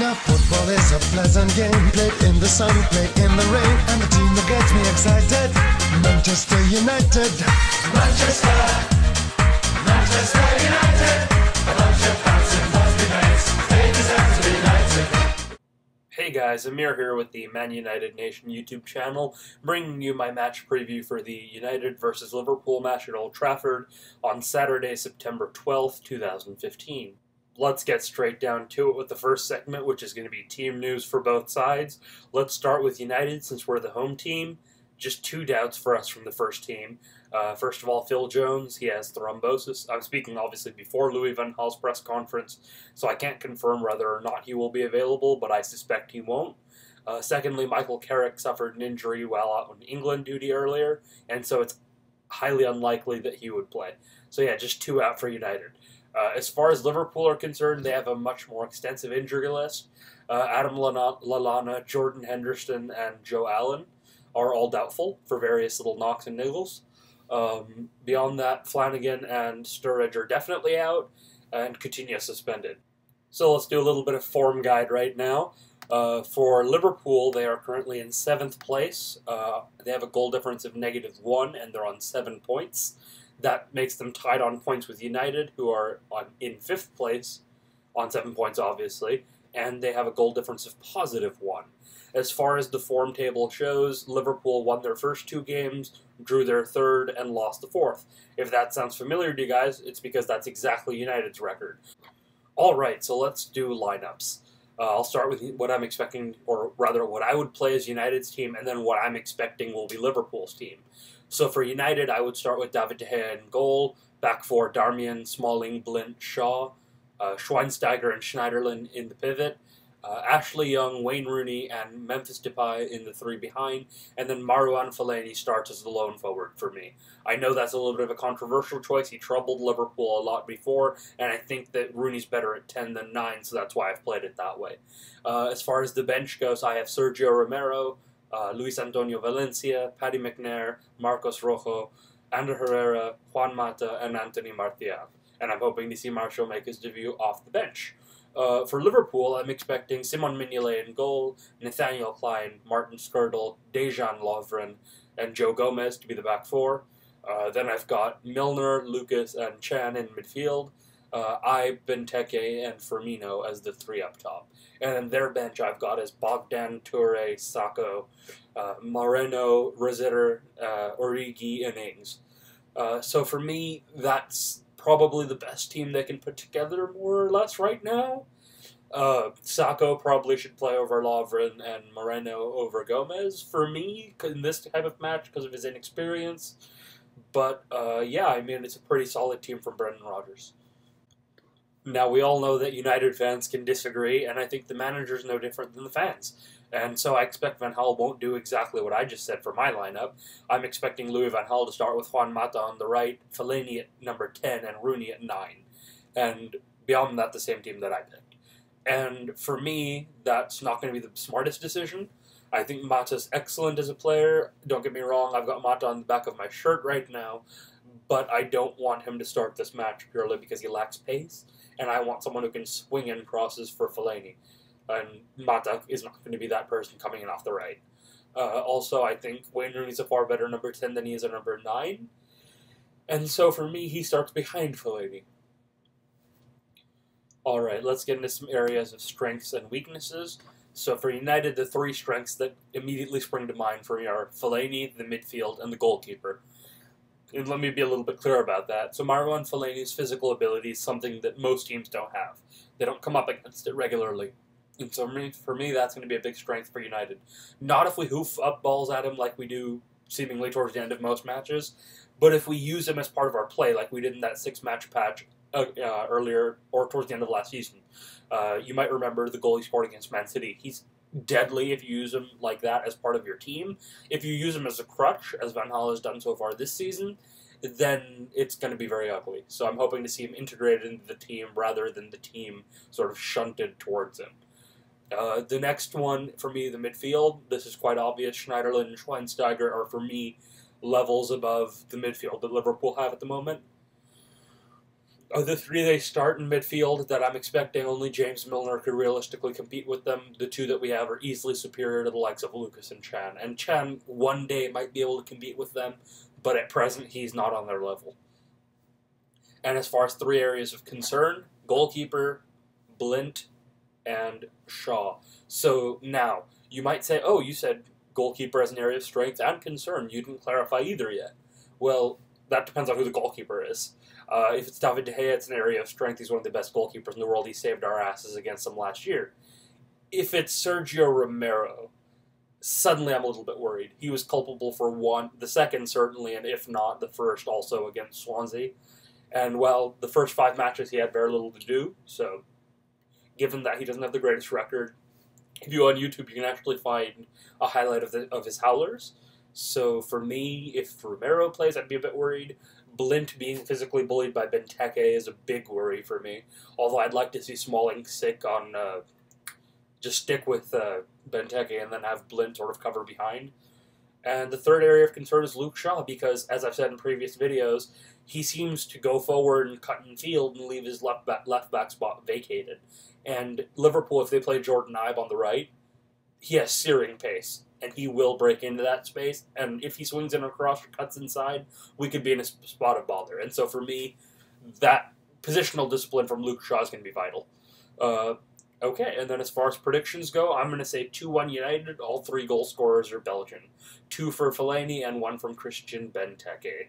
Now football is a pleasant game, played in the sun, played in the rain, and the team that gets me excited, Manchester United. Manchester, Manchester United, a bunch of bouncing must be mates, they deserve to be knighted. Hey guys, Amir here with the Man United Nation YouTube channel, bringing you my match preview for the United versus Liverpool match at Old Trafford on Saturday, September 12th, 2015. Let's get straight down to it with the first segment, which is going to be team news for both sides. Let's start with United, since we're the home team. Just two doubts for us from the first team. First of all, Phil Jones, he has thrombosis. I'm speaking obviously before Louis van Gaal's press conference, so I can't confirm whether or not he will be available, but I suspect he won't. Secondly, Michael Carrick suffered an injury while out on England duty earlier, and so it's highly unlikely that he would play. So yeah, just two out for United. As far as Liverpool are concerned, they have a much more extensive injury list. Adam Lallana, Jordan Henderson, and Joe Allen are all doubtful for various little knocks and niggles. Beyond that, Flanagan and Sturridge are definitely out, and Coutinho suspended. So let's do a little bit of form guide right now. For Liverpool, they are currently in 7th place. They have a goal difference of -1, and they're on 7 points. That makes them tied on points with United, who are in 5th place, on 7 points obviously, and they have a goal difference of +1. As far as the form table shows, Liverpool won their first 2 games, drew their third, and lost the 4th. If that sounds familiar to you guys, it's because that's exactly United's record. Alright, so let's do lineups. I'll start with what I'm expecting, or rather what I would play as United's team, and then what I'm expecting will be Liverpool's team. So for United, I would start with David De Gea in goal, back four, Darmian, Smalling, Blint, Shaw, Schweinsteiger and Schneiderlin in the pivot, Ashley Young, Wayne Rooney, and Memphis Depay in the 3 behind, and then Marouane Fellaini starts as the lone forward for me. I know that's a little bit of a controversial choice. He troubled Liverpool a lot before, and I think that Rooney's better at 10 than 9, so that's why I've played it that way. As far as the bench goes, I have Sergio Romero, Luis Antonio Valencia, Paddy McNair, Marcos Rojo, Ander Herrera, Juan Mata, and Anthony Martial. And I'm hoping to see Martial make his debut off the bench. For Liverpool, I'm expecting Simon Mignolet in goal, Nathaniel Klein, Martin Skirtle, Dejan Lovren, and Joe Gomez to be the back four. Then I've got Milner, Lucas, and Chan in midfield. Benteke, and Firmino as the 3 up top. And then their bench I've got is Bogdan, Toure, Sacco, Moreno, Rositter, Origi, and Ings. So for me, that's probably the best team they can put together, more or less, right now. Sacco probably should play over Lovren and Moreno over Gomez, for me, in this type of match, because of his inexperience. But, yeah, I mean, it's a pretty solid team from Brendan Rodgers. Now, we all know that United fans can disagree, and I think the manager's no different than the fans. And so I expect Van Gaal won't do exactly what I just said for my lineup. I'm expecting Louis van Gaal to start with Juan Mata on the right, Fellaini at number 10, and Rooney at 9. And beyond that, the same team that I picked. And for me, that's not going to be the smartest decision. I think Mata's excellent as a player. Don't get me wrong, I've got Mata on the back of my shirt right now, but I don't want him to start this match purely because he lacks pace, and I want someone who can swing in crosses for Fellaini. And Mata is not going to be that person coming in off the right. Also, I think Wayne Rooney's a far better number 10 than he is a number 9. And so for me, he starts behind Fellaini. Alright, let's get into some areas of strengths and weaknesses. So for United, the 3 strengths that immediately spring to mind for me are Fellaini, the midfield, and the goalkeeper. And let me be a little bit clear about that. So Marouane Fellaini's physical ability is something that most teams don't have. They don't come up against it regularly. And so for me, that's going to be a big strength for United. Not if we hoof up balls at him like we do seemingly towards the end of most matches, but if we use him as part of our play like we did in that 6-match patch earlier, or towards the end of last season. You might remember the goal he scored against Man City. He's deadly if you use him like that as part of your team. If you use him as a crutch, as Van Gaal has done so far this season, then it's going to be very ugly. So I'm hoping to see him integrated into the team rather than the team sort of shunted towards him. The next one, for me, the midfield. This is quite obvious. Schneiderlin and Schweinsteiger are, for me, levels above the midfield that Liverpool have at the moment. Of the three they start in midfield that I'm expecting, only James Milner could realistically compete with them. The two that we have are easily superior to the likes of Lucas and Chan. And Chan one day might be able to compete with them, but at present he's not on their level. And as far as three areas of concern, goalkeeper, Blint, and Shaw. So now, you might say, oh, you said goalkeeper as an area of strength and concern. You didn't clarify either yet. Well, that depends on who the goalkeeper is. If it's David De Gea, it's an area of strength. He's one of the best goalkeepers in the world. He saved our asses against them last year. If it's Sergio Romero, suddenly I'm a little bit worried. He was culpable for the second certainly, and if not, the first also against Swansea. And while the first 5 matches he had very little to do, so given that he doesn't have the greatest record, if you go on YouTube, you can actually find a highlight of his howlers. So for me, if Romero plays, I'd be a bit worried. Blint being physically bullied by Benteke is a big worry for me. Although I'd like to see Smalling stick with Benteke and then have Blint sort of cover behind. And the third area of concern is Luke Shaw, because, as I've said in previous videos, he seems to go forward and cut in field and leave his left back spot vacated. And Liverpool, if they play Jordan Ibe on the right, he has searing pace, and he will break into that space. And if he swings in across or cuts inside, we could be in a spot of bother. And so for me, that positional discipline from Luke Shaw is going to be vital. Okay, and then as far as predictions go, I'm going to say 2-1 United. All 3 goal scorers are Belgian. 2 for Fellaini and 1 from Christian Benteke.